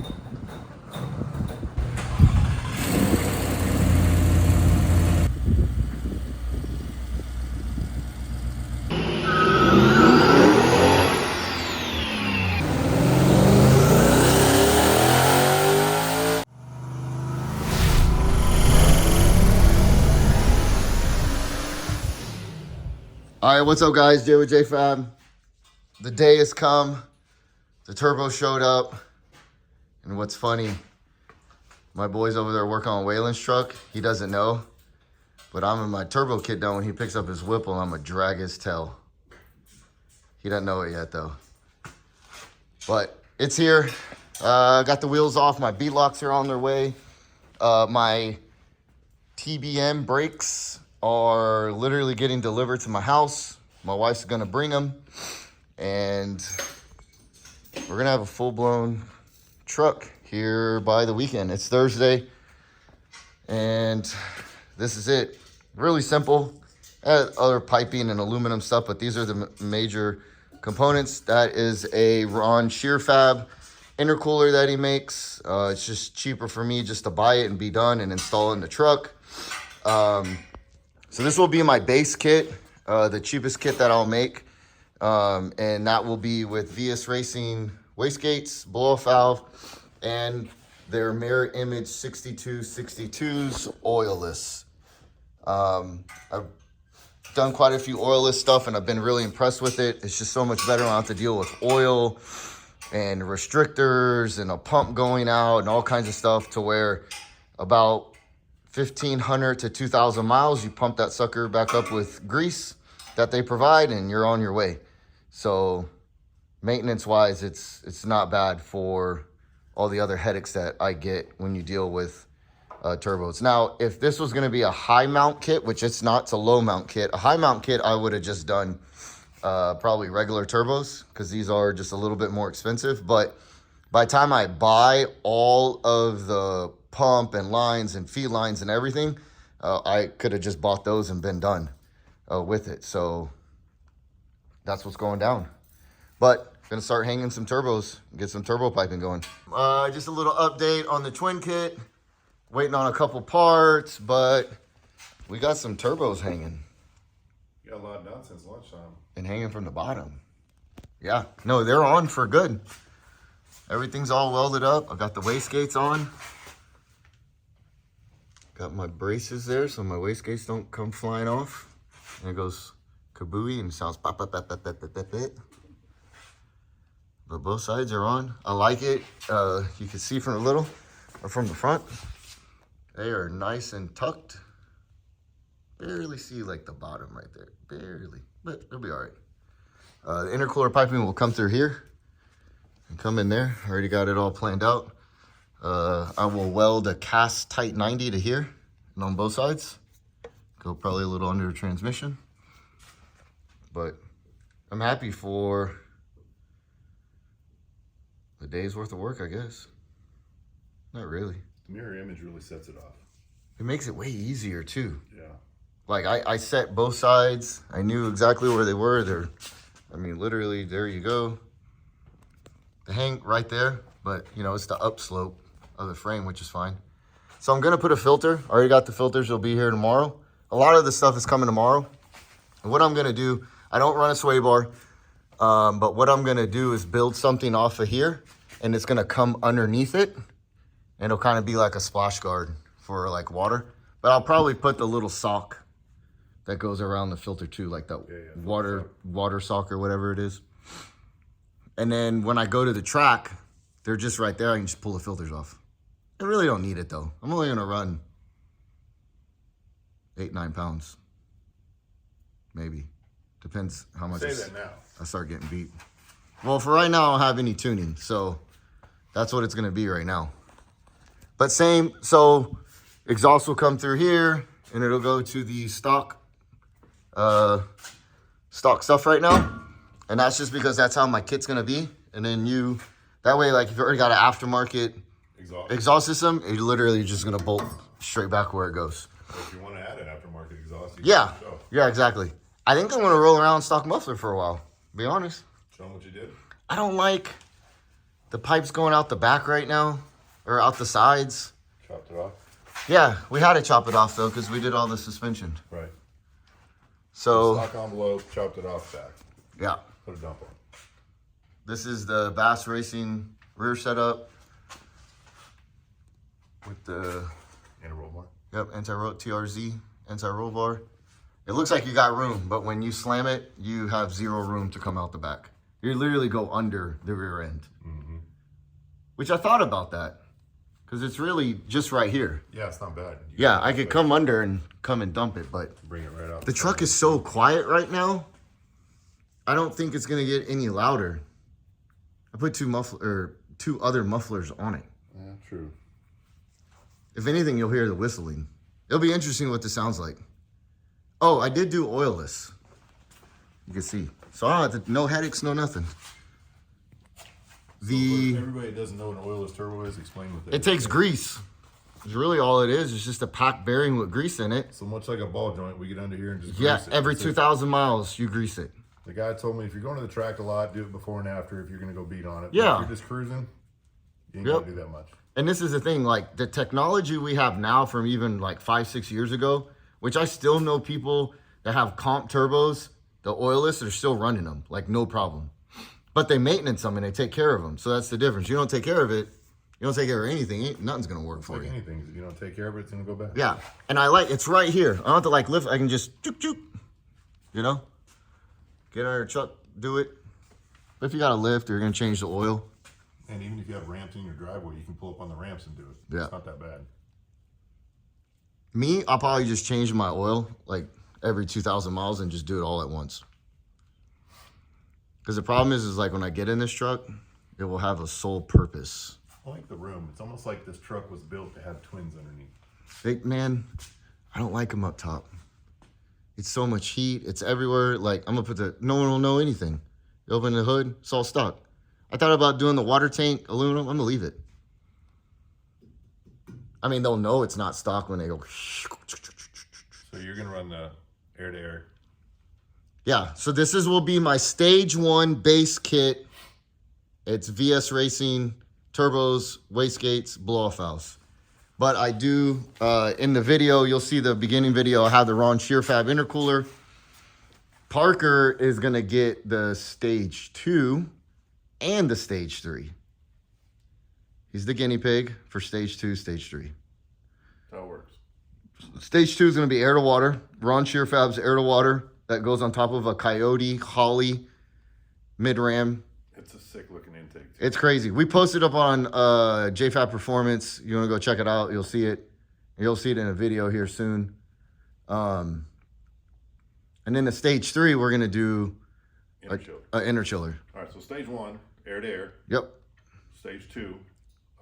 All right, what's up, guys? Jay with Jayfab. The day has come. The turbo showed up. And what's funny, my boy's over there working on Waylon's truck. He doesn't know, but I'm in my turbo kit now. When he picks up his Whipple, I'm going to drag his tail. He doesn't know it yet, though. But it's here. Got the wheels off. My bead-locks are on their way. My TBM brakes are literally getting delivered to my house. My wife's gonna bring them, and we're gonna have a full-blown truck here by the weekend. It's Thursday, and this is it. Really simple. Other piping and aluminum stuff, but these are the major components. That is a Ron Shearfab intercooler that he makes. It's just cheaper for me just to buy it and be done and install it in the truck. So this will be my base kit, the cheapest kit that I'll make. And that will be with VS Racing wastegates, blow-off valve, and their mirror image 6262s oilless. I've done quite a few oilless stuff and I've been really impressed with it. It's just so much better. I don't have to deal with oil and restrictors and a pump going out and all kinds of stuff, to where about 1,500 to 2,000 miles, you pump that sucker back up with grease that they provide and you're on your way. So maintenance wise, it's not bad for all the other headaches that I get when you deal with turbos. Now, if this was going to be a high mount kit, which it's not, it's a low mount kit. A high mount kit, I would have just done probably regular turbos, because these are just a little bit more expensive. But by the time I buy all of the pump and lines and feed lines and everything, I could have just bought those and been done with it. So that's what's going down. But gonna start hanging some turbos, get some turbo piping going. Just a little update on the twin kit. Waiting on a couple parts, but we got some turbos hanging. You got a lot done since lunchtime. And hanging from the bottom. Yeah, no, they're on for good. Everything's all welded up. I got the wastegates on. Got my braces there so my wastegates don't come flying off. And it goes kabooey and sounds pop, pop, pop, pop, pop, pop, pop, pop. But both sides are on. I like it. You can see from from the front. They are nice and tucked. Barely see like the bottom right there. Barely, but it'll be all right. The intercooler piping will come through here and come in there. I already got it all planned out. I will weld a cast tight 90 to here and on both sides. Go probably a little under the transmission. But I'm happy for a day's worth of work, I guess. Not really. The mirror image really sets it off. It makes it way easier too. Yeah. Like I set both sides. I knew exactly where they were. They're, I mean, literally, there you go. The hang right there, but you know, it's the upslope of the frame, which is fine. So I'm gonna put a filter. I already got the filters, they'll be here tomorrow. A lot of the stuff is coming tomorrow. And what I'm gonna do, I don't run a sway bar, but what I'm gonna do is build something off of here, and it's gonna come underneath it, and it'll kind of be like a splash guard for like water. But I'll probably put the little sock that goes around the filter too, like that water sock or whatever it is. And then when I go to the track, they're just right there. I can just pull the filters off. I really don't need it though. I'm only gonna run 8-9 pounds, maybe. Depends how much. Say that now. I start getting beat. Well, for right now, I don't have any tuning, so that's what it's gonna be right now. But same, so exhaust will come through here and it'll go to the stock stuff right now. And that's just because that's how my kit's gonna be. And then that way, like if you already got an aftermarket exhaust system, you're literally just gonna bolt straight back where it goes. So if you want to add an aftermarket exhaust, yeah, exactly. I think I'm gonna roll around stock muffler for a while, to be honest. Show them what you did. I don't like The pipe's going out the back right now, or out the sides. Chopped it off. Yeah, we had to chop it off though because we did all the suspension. Right. So Stock envelope, chopped it off back. yeah, Put a dump on. this is the Bass Racing rear setup with the And a roll bar. yep anti-roll TRZ anti-roll bar. It looks like you got room, but when you slam it, you have zero room to come out the back. You literally go under the rear end, which I thought about that because it's really just right here. Yeah, it's not bad. Yeah, I could come under and come and dump it, but Bring it right out. the truck is so quiet right now. I don't think it's gonna get any louder. I put two other mufflers on it. Yeah, true. If anything, you'll hear the whistling. It'll be interesting what this sounds like. Oh, I did do oilless. You can see. So I don't have to, no headaches, no nothing. Everybody doesn't know what an oilless turbo is. Explain what that It takes grease. It's really all it is. It's just a packed bearing with grease in it. So much like a ball joint, we get under here and just Yeah, grease it. every That's it. 2,000 miles, you grease it. The guy told me if you're going to the track a lot, do it before and after if you're going to go beat on it. Yeah. If you're just cruising, you ain't Yep. going to do that much. And this is the thing, like the technology we have now from even like 5-6 years ago, which I still know people that have comp turbos, the oilless, they're still running them, like no problem. But they maintenance them and they take care of them. So that's the difference. You don't take care of it, you don't take care of anything, nothing's gonna work for Like you. anything, if you don't take care of it, it's going to go bad. Yeah, and I like, it's right here. I don't have to like lift, I can just chook chook, you know? Get under your truck, do it. But if you got to lift or you're gonna change the oil, And even if you have ramps in your driveway, you can pull up on the ramps and do it. Yeah. It's not that bad. me, I'll probably just change my oil like every 2,000 miles and just do it all at once. Because the problem is like when I get in this truck, it will have a sole purpose. I like the room. It's almost like this truck was built to have twins underneath. Man, I don't like them up top. It's so much heat. It's everywhere. Like I'm gonna put no one will know anything. You open the hood, it's all stock. I thought about doing the water tank aluminum. I'm gonna leave it. I mean, they'll know it's not stock when they go. So you're going to run the air-to-air. Yeah, so this will be my stage 1 base kit. It's VS Racing, turbos, wastegates, blow-off valves. But I do, in the video, you'll see the beginning video, I have the Ron Jayfab intercooler. Parker is gonna get the stage 2 and the stage 3. He's the guinea pig for stage 2, stage 3. That's how it works. Stage 2 is gonna be air to water. Ron Jayfab's air to water that goes on top of a Coyote, Holly, mid-ram. It's a sick-looking intake, too. It's crazy. We posted up on Jayfab Performance. You want to go check it out, you'll see it. You'll see it in a video here soon. And then the stage 3, we're going to do Inner chiller. an inner chiller. All right, so stage 1, air-to-air. Yep. Stage 2,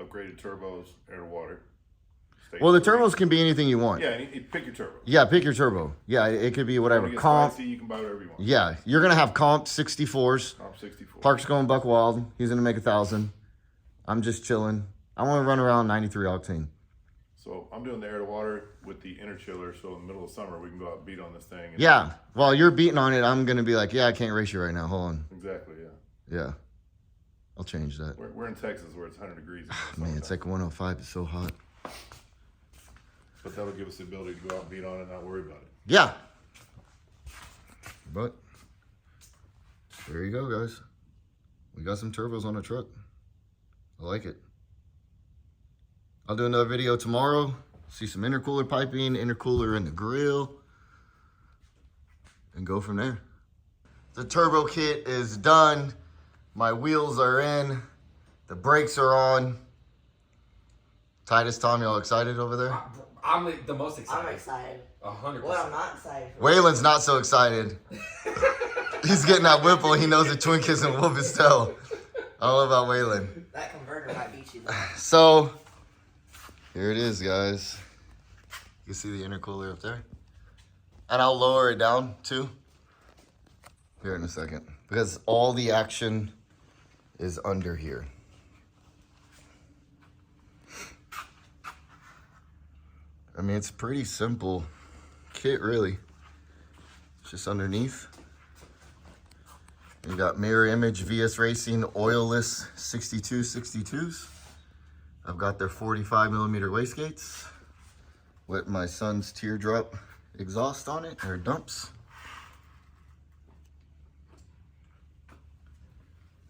upgraded turbos, air-to-water. Stage Well, the 3 turbos can be anything you want. Yeah, and you pick your turbo. Yeah, pick your turbo. Yeah, it could be whatever. When it gets Comp. spicy, you can buy whatever you want. Yeah, you're going to have comp 64s. Comp 64. Park's going buck wild. He's going to make 1,000. I'm just chilling. I want to run around 93 octane. So I'm doing the air-to-water with the inner chiller, so in the middle of summer, we can go out and beat on this thing. And Yeah, while you're beating on it, I'm going to be like, yeah, I can't race you right now. Hold on. Exactly, yeah. Yeah, I'll change that. We're in Texas where it's 100 degrees. in the Man, it's summertime. like 105. It's so hot. But that'll give us the ability to go out and beat on it and not worry about it. Yeah. But there you go, guys. We got some turbos on the truck. I like it. I'll do another video tomorrow. See some intercooler piping, intercooler in the grill, and go from there. The turbo kit is done. My wheels are in. The brakes are on. Titus, Tom, y'all excited over there? I'm the most excited. I'm excited. 100%. Well, I'm not excited. For Waylon's not so excited. He's getting that Whipple. He knows the twin kiss and whoop his tail. I don't know about Waylon. that converter might beat you though. So, here it is, guys. You can see the intercooler up there. And I'll lower it down, too. Here in a second. Because all the action is under here. I mean, it's a pretty simple kit, really. It's just underneath. You got mirror image VS Racing oilless 6262s. I've got their 45mm wastegates with my son's teardrop exhaust on it, or dumps.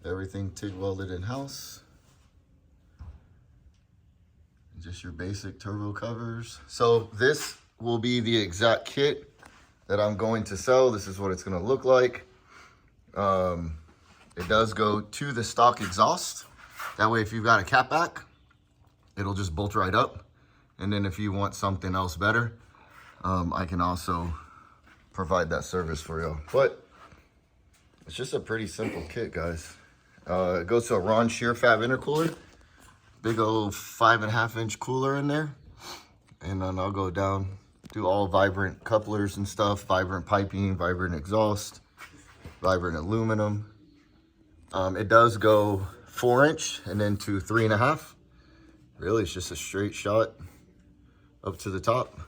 Everything TIG welded in-house. Just your basic turbo covers. So this will be the exact kit that I'm going to sell. This is what it's gonna look like. It does go to the stock exhaust. That way, if you've got a cat back, it'll just bolt right up. And then if you want something else better, I can also provide that service for you. But it's just a pretty simple kit, guys. It goes to a Ron Jayfab intercooler. Big old 5.5-inch cooler in there. And then I'll go down, do all vibrant couplers and stuff, vibrant piping, vibrant exhaust, vibrant aluminum. It does go 4-inch and then to 3.5. Really, it's just a straight shot up to the top.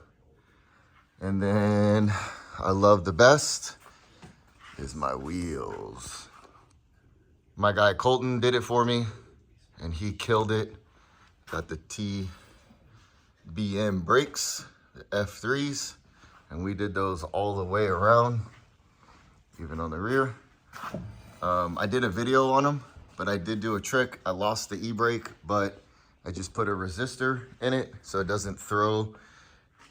And then I love the best is my wheels. My guy Colton did it for me and he killed it. Got the TBM brakes, the F3s, and we did those all the way around, even on the rear. I did a video on them, but I did do a trick. I lost the e-brake, but I just put a resistor in it so it doesn't throw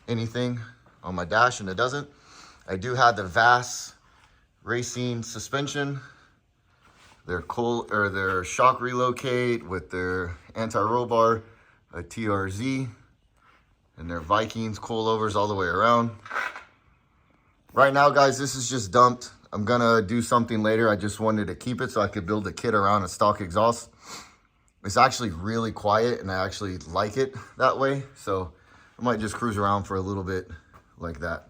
anything on my dash, and it doesn't. I do have the VAS Racing suspension, their shock relocate with their anti-roll bar, a TRZ, and their Vikings coilovers all the way around. Right now, guys, this is just dumped. I'm gonna do something later. I just wanted to keep it so I could build a kit around a stock exhaust. It's actually really quiet and I actually like it that way. So I might just cruise around for a little bit like that.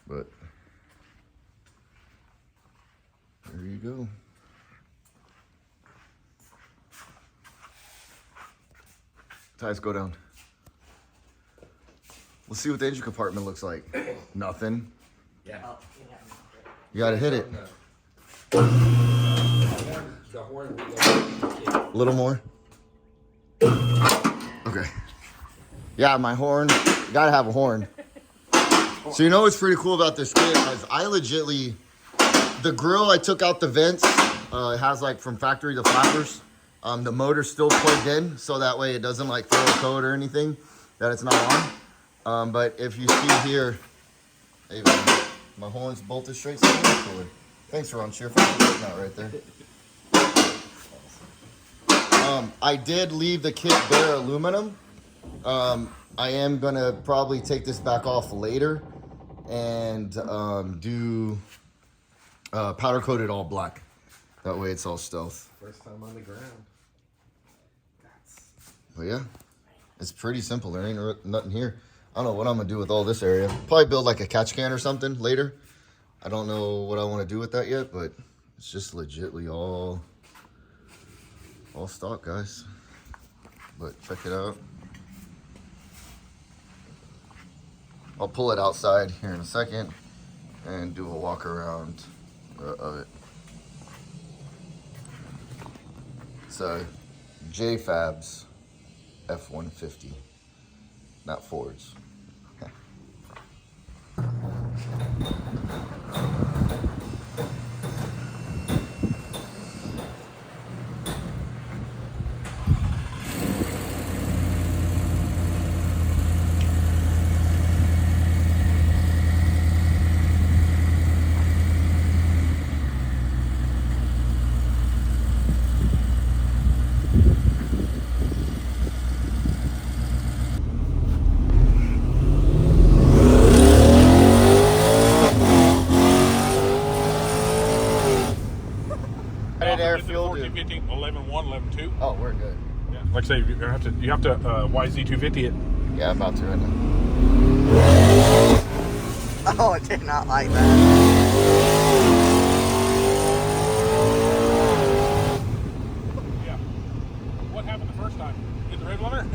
But there you go. Tires go down. Let's see what the engine compartment looks like. Nothing. Yeah. Oh, You gotta hit it. The horn A little more. Okay. Yeah, my horn. You gotta have a horn. So you know what's pretty cool about this kit is I legitly, the grill, I took out the vents. It has like from factory the flappers. The motor's still plugged in, so that way it doesn't like throw a code or anything that it's not on. But if you see here, hey, my horn's bolted straight to the intercooler. Thanks, Ron Jayfab, for putting that right there. I did leave the kit bare aluminum. I am gonna probably take this back off later and do powder coat it all black. That way it's all stealth. First time on the ground. But yeah, it's pretty simple. There ain't nothing here. I don't know what I'm gonna do with all this area. Probably build like a catch can or something later. I don't know what I want to do with that yet, but it's just legitly all stock, guys. But check it out. I'll pull it outside here in a second and do a walk around of it. So Jayfab's F-150, not Ford's. Air fuel 14, 15, 11, 1, 11, 2. Oh, we're good. Yeah. Like I say, you have to YZ250 it. Yeah, I'm about to right now. Oh, I did not like that. Yeah. What happened the first time? Hit the red limiter?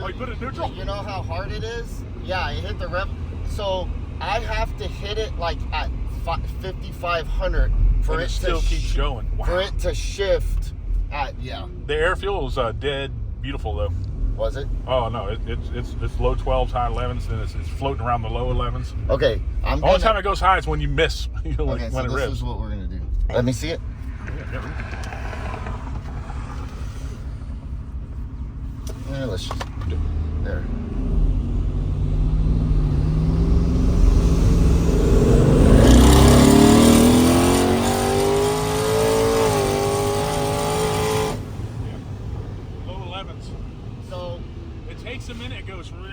Oh, you put it in neutral? You know how hard it is? Yeah, I hit the rep. So I have to hit it like at 5,500 For and it it to still keeps going. Wow. For it to shift, yeah. The air fuel is dead beautiful though. Was it? Oh no, it's low 12s, high 11s, and it's floating around the low 11s. Okay, The only time it goes high is when you miss. You know, Okay, when so it this revs. is what we're gonna do. Let me see it. Yeah, let's just there. Low 11s. So It takes a minute. It goes, and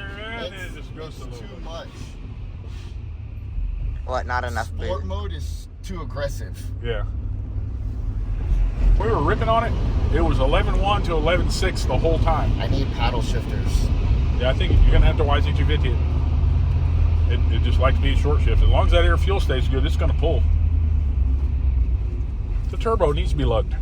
then it just goes to low. too much. What? Not enough Sport boost. mode is too aggressive. Yeah. We were ripping on it. It was 11.1 to 11.6 the whole time. I need paddle shifters. Yeah, I think you're gonna have to YZ250 it. It just likes being short shift. As long as that air fuel stays good, it's gonna pull. The turbo needs to be lugged.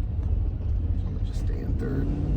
So I'm gonna just stay in third.